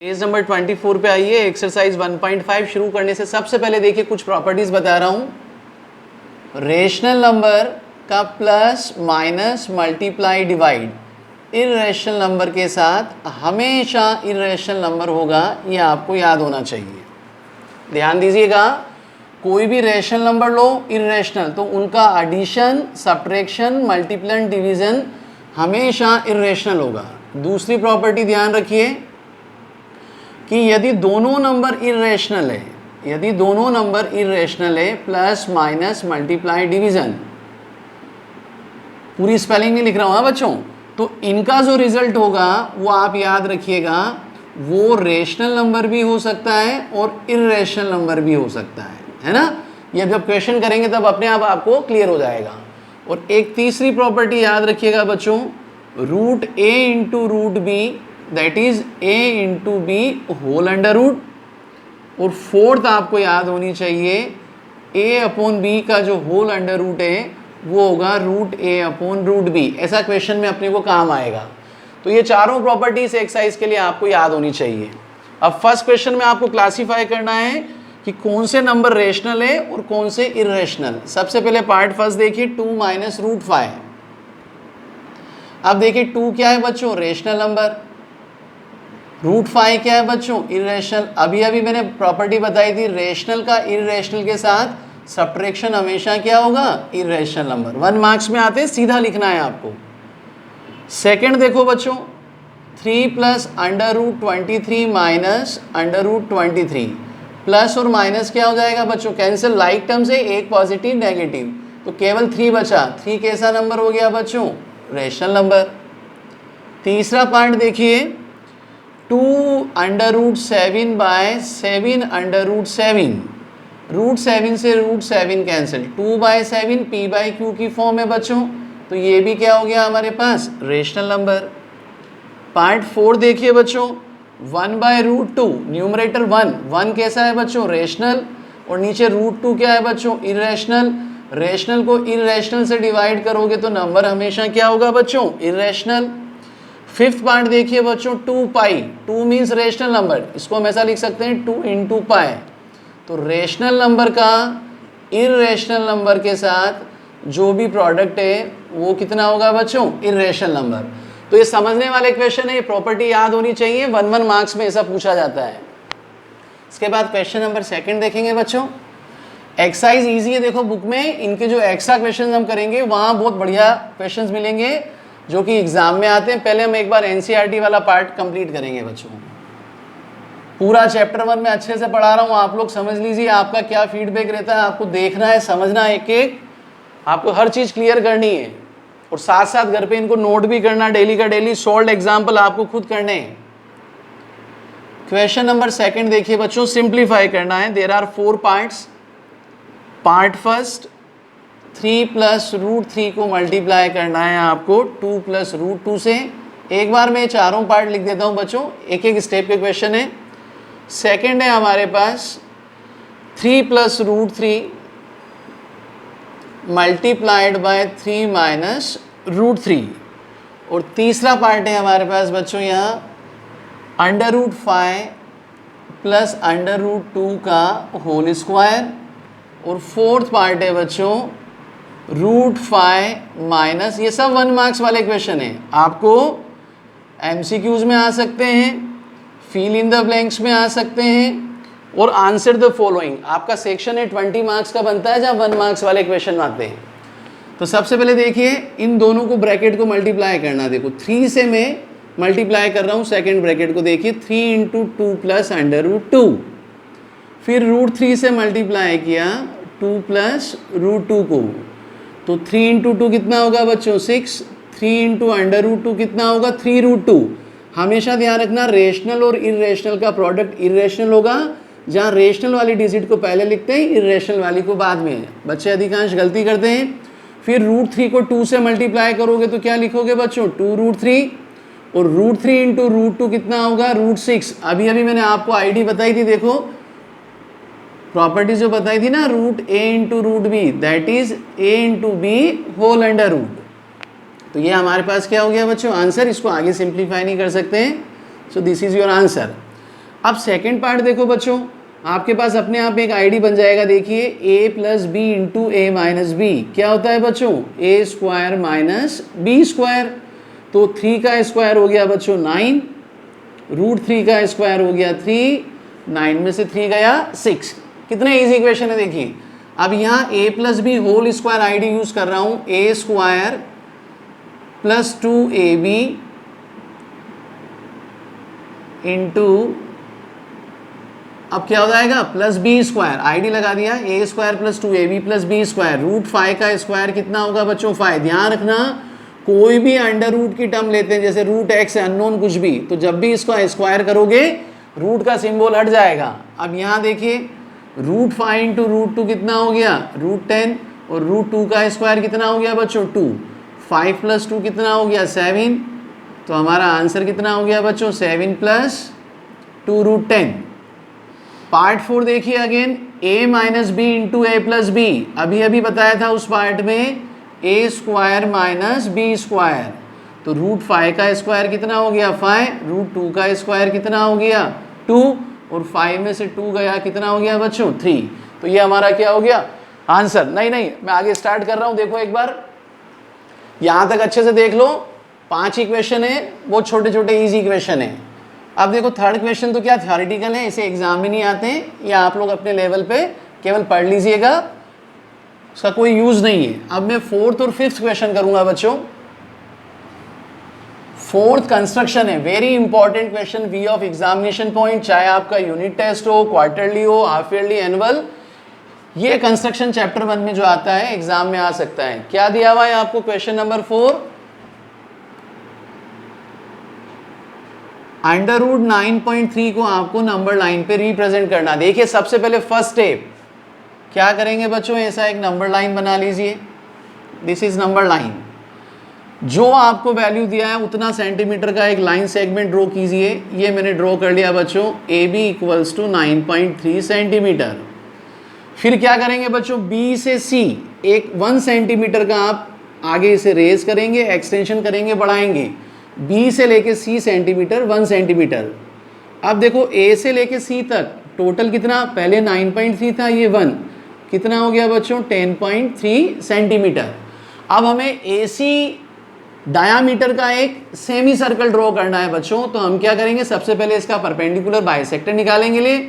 Page number 24 पे आइए। Exercise 1.5 शुरू करने से सबसे पहले देखिए कुछ प्रॉपर्टीज बता रहा हूँ। रेशनल नंबर का plus minus multiply divide irrational number के साथ हमेशा इर्रेशनल नंबर होगा, ये आपको याद होना चाहिए। ध्यान दीजिएगा, कोई भी रेशनल नंबर लो इर्रेशनल, तो उनका एडिशन, सब्ट्रैक्शन, मल्टीप्लन, डिवीजन हमेशा इर्रेशनल होगा। दूसरी प्रॉपर्टी ध्यान रखिए कि यदि दोनों नंबर इर्रेशनल है, यदि दोनों नंबर इर्रेशनल है, प्लस माइनस मल्टीप्लाई डिवीजन, पूरी स्पेलिंग नहीं लिख रहा हूँ हाँ बच्चों, तो इनका जो रिजल्ट होगा वो आप याद रखिएगा, वो रेशनल नंबर भी हो सकता है और इर्रेशनल नंबर भी हो सकता है ना। ये जब क्वेश्चन करेंगे तब अपने आप आपको क्लियर हो जाएगा। और एक तीसरी प्रॉपर्टी याद रखिएगा बच्चों, root A into root B, that is a into B whole under root. और फोर्थ आपको याद होनी चाहिए, a अपॉन बी का जो होल अंडर रूट है वो होगा root a upon root B. ऐसा क्वेश्चन में अपने को काम आएगा। तो ये चारों प्रॉपर्टीज एक्सरसाइज के लिए आपको याद होनी चाहिए। अब फर्स्ट क्वेश्चन में आपको क्लासीफाई करना है कि कौन से नंबर रेशनल है और कौन से इर्रेशनल। सबसे पहले पार्ट फर्स्ट देखिए, 2 माइनस रूट 5। अब देखिए 2 क्या है बच्चों, रेशनल नंबर। रूट 5 क्या है बच्चों, इर्रेशनल। अभी अभी मैंने प्रॉपर्टी बताई थी, रेशनल का इर्रेशनल के साथ सब्ट्रैक्शन हमेशा क्या होगा, इर्रेशनल नंबर। 1 मार्क्स में आते सीधा लिखना है आपको। सेकंड देखो बच्चों, 3 plus under root 23 minus under root 23। Plus और माइनस क्या हो जाएगा बच्चों, कैंसिल, लाइक टर्म से एक पॉजिटिव नेगेटिव, तो केवल 3 बचा। 3 कैसा नंबर हो गया बच्चों, रेशनल नंबर। तीसरा पार्ट देखिए, 2 under root 7 by 7 under root 7। Root 7 से रूट 7 कैंसिल, 2 बाय 7 p बाई क्यू की फॉर्म है बच्चों, तो ये भी क्या हो गया हमारे पास, रेशनल नंबर। पार्ट 4 देखिए बच्चों, 1 बाय रूट 2, न्यूमरेटर 1 कैसा है बच्चों, रेशनल, और नीचे रूट 2 क्या है बच्चों, इर्रेशनल। रेशनल को इर्रेशनल से डिवाइड करोगे तो नंबर हमेशा क्या होगा बच्चों, इर्रेशनल। फिफ्थ पार्ट देखिए बच्चों, 2 पाई, 2 मीन्स रेशनल नंबर, इसको हम ऐसा लिख सकते हैं 2 इंटू पाई। तो रेशनल नंबर का इर्रेशनल नंबर के साथ जो भी प्रोडक्ट है वो कितना होगा बच्चों, इर्रेशनल नंबर। तो ये समझने वाले क्वेश्चन है, ये प्रॉपर्टी याद होनी चाहिए, 1 मार्क्स में ऐसा पूछा जाता है। इसके बाद क्वेश्चन नंबर सेकंड देखेंगे बच्चों। एक्सरसाइज ईजी है, देखो बुक में इनके जो एक्स्ट्रा क्वेश्चन हम करेंगे वहाँ बहुत बढ़िया क्वेश्चन मिलेंगे जो कि एग्जाम में आते हैं। पहले हम एक बार एनसीईआरटी वाला पार्ट कंप्लीट करेंगे बच्चों। पूरा चैप्टर 1 में अच्छे से पढ़ा रहा हूँ, आप लोग समझ लीजिए आपका क्या फीडबैक रहता है। आपको देखना है, समझना है, एक एक आपको हर चीज़ क्लियर करनी है, और साथ साथ घर पे इनको नोट भी करना, डेली का डेली सॉल्व एग्जाम्पल आपको खुद करने हैं। क्वेश्चन नंबर सेकंड देखिए बच्चों, सिंप्लीफाई करना है। There are 4 parts. Part first, 3 plus root 3 को मल्टीप्लाई करना है आपको 2 प्लस रूट 2 से। एक बार मैं चारों पार्ट लिख देता हूँ बच्चों, एक एक स्टेप के क्वेश्चन है। सेकंड है हमारे पास 3 plus root 3 multiplied by 3 minus root 3। और तीसरा पार्ट है हमारे पास बच्चों यहाँ under root 5 plus under root 2 का होल स्क्वायर। और फोर्थ पार्ट है बच्चों रूट 5 माइनस, ये सब 1 मार्क्स वाले क्वेश्चन है, आपको एमसीक्यूज में आ सकते हैं, फिल इन द ब्लैंक्स में आ सकते हैं, और आंसर द फॉलोइंग। आपका सेक्शन है 20 मार्क्स का बनता है, जहाँ 1 मार्क्स वाले क्वेश्चन आते हैं। तो सबसे पहले देखिए इन दोनों को ब्रैकेट को मल्टीप्लाई करना। देखो 3 से मैं मल्टीप्लाई कर रहा हूँ, सेकेंड ब्रैकेट को देखिए, 3 इंटू 2 प्लस अंडर रूट 2। फिर रूट 3 से मल्टीप्लाई किया 2 प्लस रूट 2 को, तो 3 इंटू 2 कितना होगा बच्चों, 6। 3 इंटू अंडर रूट 2 कितना होगा, 3 रूट 2। हमेशा ध्यान रखना, रेशनल और इर्रेशनल का प्रोडक्ट इर्रेशनल होगा, जहाँ रेशनल वाली डिजिट को पहले लिखते हैं, इर्रेशनल वाली को बाद में। बच्चे अधिकांश गलती करते हैं। फिर रूट 3 को 2 से मल्टीप्लाई करोगे तो क्या लिखोगे बच्चों, 2 रूट 3। और रूट 3 इंटू रूट 2 कितना होगा, रूट 6। अभी अभी मैंने आपको आईडी बताई थी, देखो प्रॉपर्टी जो बताई थी ना, root a into root B, that is a into B whole under root. तो ये हमारे पास क्या हो गया बच्चों, आंसर। इसको आगे सिंप्लीफाई नहीं कर सकते हैं, so this is your answer. अब सेकंड पार्ट देखो बच्चों, आपके पास अपने आप एक आईडी बन जाएगा। देखिए a plus B into A minus B क्या होता है बच्चों, A square minus B square. तो 3 का स्क्वायर हो गया बच्चों 9, रूट 3 का स्क्वायर हो गया 3, 9 में से 3 गया 6। कितने इजी इक्वेशन है देखिए। अब यहाँ a plus B whole square ID use कर रहा हूँ, ए स्क्वायर प्लस 2ab इंटू, अब क्या हो जाएगा प्लस बी स्क्वायर, आईडी लगा दिया a square plus 2ab plus b square. Root 5 का स्क्वायर कितना होगा बच्चों 5। ध्यान रखना कोई भी अंडर रूट की टर्म लेते हैं, जैसे रूट एक्स अननोन कुछ भी, तो जब भी इसको स्क्वायर करोगे रूट का सिंबल हट जाएगा। अब यहाँ देखिए रूट 5 इंटू रूट 2 कितना हो गया रूट 10, और रूट 2 का स्क्वायर कितना हो गया बच्चों 2, 5 प्लस 2 कितना हो गया 7। तो हमारा आंसर कितना हो गया बच्चों 7 प्लस 2 रूट 10। पार्ट 4 देखिए again, a minus B into A plus B. अभी अभी बताया था उस पार्ट में A square minus B square. तो रूट 5 का स्क्वायर कितना हो गया 5, रूट 2 का स्क्वायर कितना हो गया 2, और 5 में से 2 गया कितना हो गया बच्चों 3। तो ये हमारा क्या हो गया आंसर। नहीं मैं आगे स्टार्ट कर रहा हूँ। देखो एक बार यहाँ तक अच्छे से देख लो, 5 इक्वेशन है, वो छोटे छोटे ईजी इक्वेशन है। अब देखो थर्ड क्वेश्चन तो क्या थ्योरेटिकल है, इसे एग्जाम में नहीं आते हैं, या आप लोग अपने लेवल पे केवल पढ़ लीजिएगा, उसका कोई यूज नहीं है। अब मैं फोर्थ और फिफ्थ क्वेश्चन करूंगा बच्चों। फोर्थ कंस्ट्रक्शन है, very important question, view of examination point, चाहे आपका यूनिट टेस्ट हो, क्वार्टरली हो, हाफ ईयरली, एनुअल। ये कंस्ट्रक्शन चैप्टर 1 में जो आता है एग्जाम में आ सकता है। क्या दिया हुआ है आपको क्वेश्चन नंबर 4, अंडर रूट 9.3 को आपको नंबर लाइन पे रिप्रेजेंट करना। देखिए सबसे पहले फर्स्ट स्टेप क्या करेंगे बच्चों, ऐसा एक नंबर लाइन बना लीजिए, दिस इज नंबर लाइन। जो आपको वैल्यू दिया है उतना सेंटीमीटर का एक लाइन सेगमेंट ड्रॉ कीजिए। ये मैंने ड्रॉ कर लिया बच्चों, A B equals to 9.3 centimetre. फिर क्या करेंगे बच्चों, बी से सी एक 1 सेंटीमीटर का आप आगे इसे रेज करेंगे, एक्सटेंशन करेंगे, बढ़ाएंगे। बी से लेके सी सेंटीमीटर 1 सेंटीमीटर। अब देखो ए से लेके सी तक टोटल कितना, पहले 9.3 था, ये 1 कितना हो गया बच्चों 10.3 सेंटीमीटर। अब हमें ए सी डायामीटर का एक सेमी सर्कल ड्रॉ करना है बच्चों। तो हम क्या करेंगे, सबसे पहले इसका परपेंडिकुलर बाइसेक्टर निकालेंगे लिए।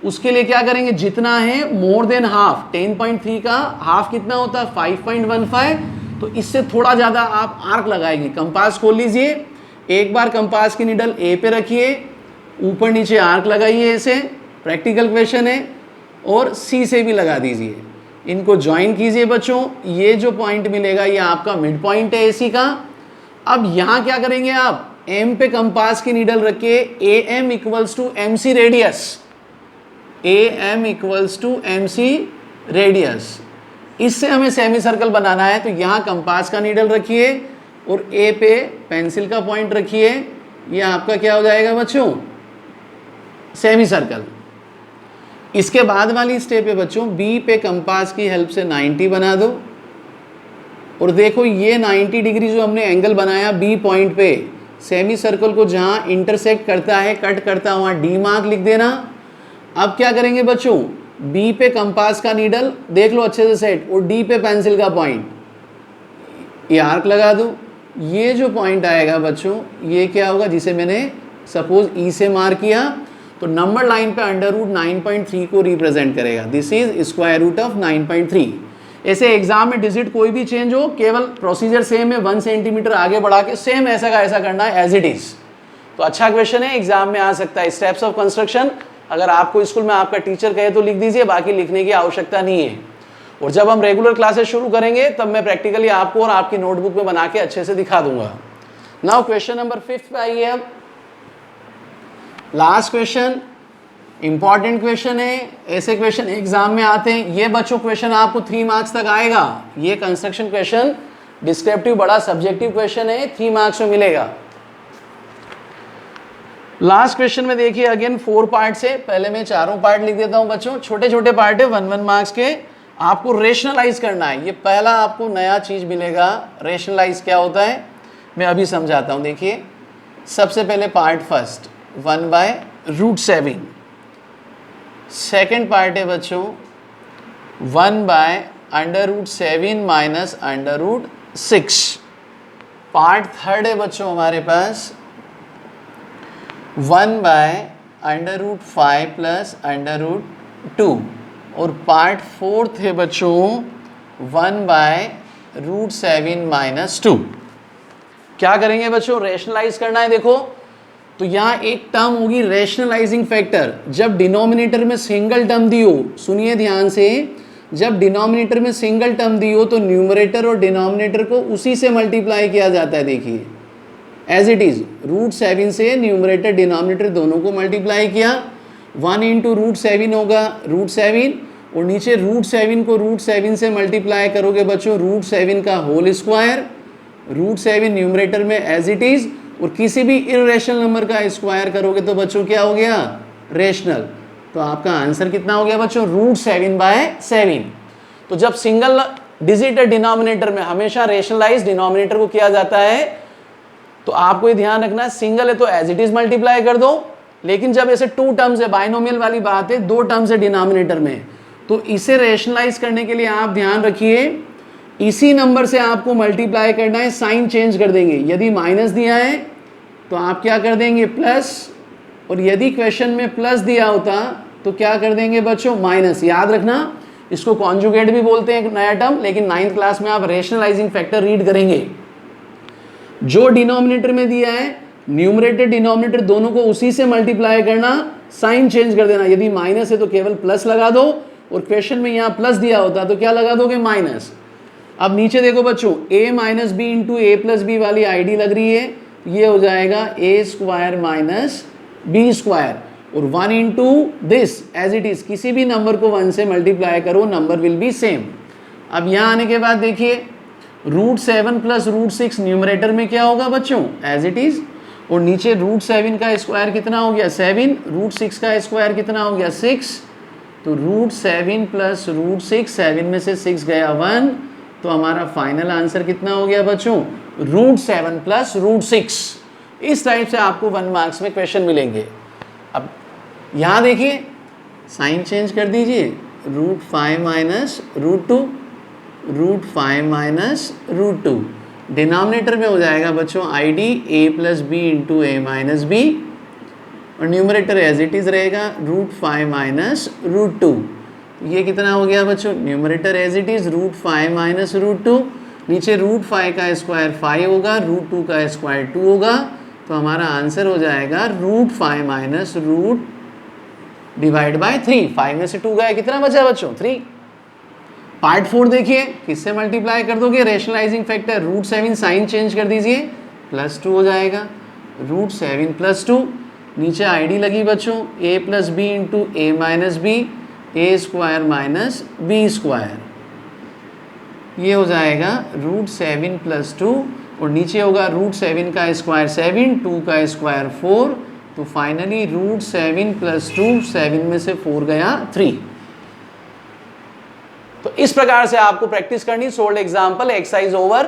उसके लिए क्या करेंगे, जितना है मोर देन हाफ, 10.3 का हाफ कितना होता है 5.15, तो इससे थोड़ा ज़्यादा आप आर्क लगाएंगे। कंपास खोल लीजिए, एक बार कंपास की निडल ए पे रखिए, ऊपर नीचे आर्क लगाइए, ऐसे प्रैक्टिकल क्वेश्चन है, और सी से भी लगा दीजिए। इनको ज्वाइन कीजिए बच्चों, ये जो पॉइंट मिलेगा ये आपका मिड पॉइंट है एसी का। अब यहाँ क्या करेंगे आप, एम पे कंपास की नीडल रखिए, A M equals to M C radius, A M equals to M C radius. इससे हमें सेमी सर्कल बनाना है। तो यहाँ कंपास का नीडल रखिए और ए पे पेंसिल का पॉइंट रखिए, ये आपका क्या हो जाएगा बच्चों सेमी सर्कल। इसके बाद वाली स्टेप है बच्चों, बी पे कंपास की हेल्प से 90 बना दो, और देखो ये 90 डिग्री जो हमने एंगल बनाया बी पॉइंट पे, सेमी सर्कल को जहाँ इंटरसेक्ट करता है, कट करता है, वहाँ डी मार्क लिख देना। अब क्या करेंगे बच्चों, बी पे कंपास का नीडल देख लो अच्छे से सेट, और डी पे पेंसिल का पॉइंट, ये आर्क लगा दो। ये जो पॉइंट आएगा बच्चों ये क्या होगा, जिसे मैंने सपोज ई से मार्क किया, तो नंबर लाइन पे अंडर रूट 9.3 को रिप्रेजेंट करेगा। This is square root of 9.3। ऐसे एग्जाम में डिजिट कोई भी चेंज हो, केवल प्रोसीजर सेम है, 1 सेंटीमीटर आगे बढ़ा के सेम ऐसा का ऐसा करना है एज इट इज। तो अच्छा क्वेश्चन है, एग्जाम में आ सकता है। स्टेप्स ऑफ कंस्ट्रक्शन अगर आपको स्कूल में आपका टीचर कहे तो लिख दीजिए, बाकी लिखने की आवश्यकता नहीं है। और जब हम रेगुलर क्लासेस शुरू करेंगे तब मैं प्रैक्टिकली आपको और आपकी नोटबुक में बना के अच्छे से दिखा दूंगा। नाउ क्वेश्चन नंबर 5 पे आइए। अब लास्ट क्वेश्चन इंपॉर्टेंट क्वेश्चन है, ऐसे क्वेश्चन एग्जाम में आते हैं। ये बच्चों क्वेश्चन आपको 3 मार्क्स तक आएगा। ये कंस्ट्रक्शन क्वेश्चन डिस्क्रिप्टिव बड़ा सब्जेक्टिव क्वेश्चन है, 3 मार्क्स में मिलेगा। लास्ट क्वेश्चन में देखिए अगेन 4 पार्ट से, पहले मैं चारों पार्ट लिख देता हूं बच्चों, छोटे छोटे पार्ट है 1-1 मार्क्स के। आपको रेशनलाइज करना है, ये पहला आपको नया चीज मिलेगा। रेशनलाइज क्या होता है मैं अभी समझाता हूं। देखिए सबसे पहले part first 1/(x √7। Second part है बच्चों 1/√7 माइनस √6। पार्ट थर्ड है बच्चों हमारे पास 1/√5 प्लस √2। और पार्ट फोर्थ है बच्चों 1/√7 माइनस 2। क्या करेंगे बच्चों? रेशनलाइज करना है। देखो तो यहाँ एक टर्म होगी रेशनलाइजिंग फैक्टर। जब डिनोमिनेटर में सिंगल टर्म दी हो, सुनिए ध्यान से, जब डिनोमिनेटर में सिंगल टर्म दी हो तो न्यूमरेटर और डिनोमिनेटर को उसी से मल्टीप्लाई किया जाता है। देखिए एज इट इज √7 से न्यूमरेटर डिनोमिनेटर दोनों को मल्टीप्लाई किया। 1 इंटू √7 होगा √7 और नीचे √7 को √7 से मल्टीप्लाई करोगे बच्चों √7 का होल स्क्वायर। √7 न्यूमरेटर में एज इट इज और किसी भी इर्रेशनल नंबर का स्क्वायर करोगे तो बच्चों क्या हो गया? रेशनल। तो आपका आंसर कितना हो गया बच्चों? √7/7। तो जब सिंगल डिजिट डिनोमिनेटर में हमेशा रेशनलाइज डिनोमिनेटर को किया जाता है, तो आपको ये ध्यान रखना है सिंगल है तो एज इट इज मल्टीप्लाई कर दो, लेकिन जब ऐसे 2 टर्म्स है, बाइनोमियल वाली बात है, 2 टर्म्स है डिनोमिनेटर में, तो इसे रेशनलाइज करने के लिए आप ध्यान रखिए इसी नंबर से आपको मल्टीप्लाई करना है, साइन चेंज कर देंगे। यदि माइनस दिया है तो आप क्या कर देंगे? प्लस। और यदि क्वेश्चन में प्लस दिया होता तो क्या कर देंगे बच्चों? माइनस। याद रखना इसको कॉन्जुगेट भी बोलते हैं, एक नया टर्म, लेकिन 9th क्लास में आप रेशनलाइजिंग फैक्टर रीड करेंगे। जो डिनोमिनेटर में दिया है न्यूमरेटर डिनोमिनेटर दोनों को उसी से मल्टीप्लाई करना, साइन चेंज कर देना। यदि माइनस है तो केवल प्लस लगा दो और क्वेश्चन में यहाँ प्लस दिया होता तो क्या लगा दोगे? माइनस। अब नीचे देखो बच्चों a minus B into A plus B वाली आईडी लग रही है, ये हो जाएगा a² माइनस b²। और 1 into this as it is, किसी भी नंबर को 1 से मल्टीप्लाई करो नंबर विल बी सेम। अब यहाँ आने के बाद देखिए √7 प्लस √6 न्यूमरेटर में क्या होगा बच्चों? As it is. और नीचे √7 का स्क्वायर कितना हो गया? 7। √6 का स्क्वायर कितना हो गया? 6। तो √7 प्लस √6, 7 में से 6 गया 1, तो हमारा फाइनल आंसर कितना हो गया बच्चों? √7 प्लस √6। इस टाइप से आपको 1 मार्क्स में क्वेश्चन मिलेंगे। अब यहाँ देखिए साइन चेंज कर दीजिए, √5 माइनस √2, √5 माइनस √2। डिनोमिनेटर में हो जाएगा बच्चों ID a plus B into A minus B, और न्यूमरेटर एज इट इज रहेगा √5 माइनस √2। ये कितना हो गया बच्चों? Numerator as it is √5 minus √2, नीचे √5 का स्क्वायर 5 होगा, √2 का स्क्वायर 2 होगा, तो हमारा आंसर हो जाएगा √5 माइनस √3। 5 में से 2 गया, कितना बचा बच्चों? 3। पार्ट 4 देखिए, किससे मल्टीप्लाई कर दोगे? रेशनलाइजिंग फैक्टर √7 साइन चेंज कर दीजिए, +2 हो जाएगा। √7 + 2, नीचे आईडी लगी बच्चों a plus B into A minus B, a² minus b²। ये हो जाएगा √7 + 2 और नीचे होगा √7 का स्क्वायर 7, 2 का स्क्वायर 4, तो फाइनली √7 + 2, 7 में से 4 गया 3। तो इस प्रकार से आपको प्रैक्टिस करनी। Sold example, exercise over.